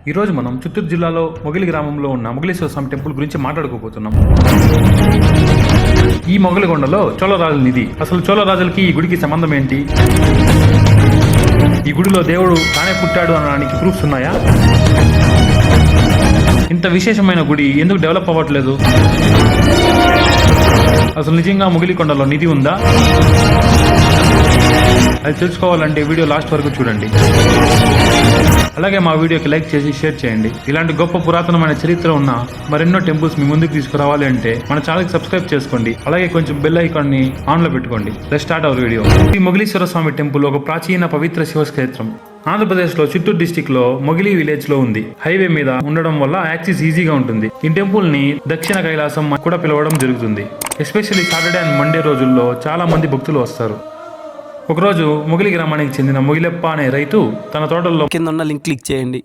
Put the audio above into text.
ఈరోజు మనం చిత్తూరు జిల్లాలో మొగిలి గ్రామంలో ఉన్న మొగిలీశ్వర స్వామి టెంపుల్ గురించి మాట్లాడుకోబోతున్నాం. ఈ మొగలిగొండలో చోళరాజుల నిధి. అసలు చోళరాజులకి ఈ గుడికి సంబంధం ఏంటి? ఈ గుడిలో దేవుడు తానే పుట్టాడు అనడానికి ప్రూఫ్స్ ఉన్నాయా? ఇంత విశేషమైన గుడి ఎందుకు డెవలప్ అవ్వట్లేదు? అసలు నిజంగా మొగిలికొండలో నిధి ఉందా? అది తెలుసుకోవాలంటే వీడియో లాస్ట్ వరకు చూడండి. అలాగే మా వీడియోకి లైక్ చేసి షేర్ చేయండి. ఇలాంటి గొప్ప పురాతనమైన చరిత్ర ఉన్న మరెన్నో టెంపుల్స్ మీ ముందుకు తీసుకురావాలి అంటే మన ఛానల్కి సబ్స్క్రైబ్ చేసుకోండి. అలాగే కొంచెం బెల్ ఐకాన్ ని ఆన్ లో పెట్టుకోండి. Let's start our video. ఈ మొగిలీశ్వర స్వామి టెంపుల్ ఒక ప్రాచీన పవిత్ర శివక్షేత్రం. ఆంధ్రప్రదేశ్ లో చిత్తూరు డిస్టిక్ లో మొగిలి విలేజ్ లో ఉంది. హైవే మీద ఉండడం వల్ల యాక్సెస్ ఈజీగా ఉంటుంది. ఈ టెంపుల్ ని దక్షిణ కైలాసం కూడా పిలవడం జరుగుతుంది. ఎస్పెషల్లీ సాటర్డే అండ్ మండే రోజుల్లో చాలా మంది భక్తులు వస్తారు. ఒకరోజు మొగిలి గ్రామానికి చెందిన మొగిలెప్ప అనే రైతు తన తోటల్లో కింద ఉన్న లింక్ క్లిక్ చేయండి.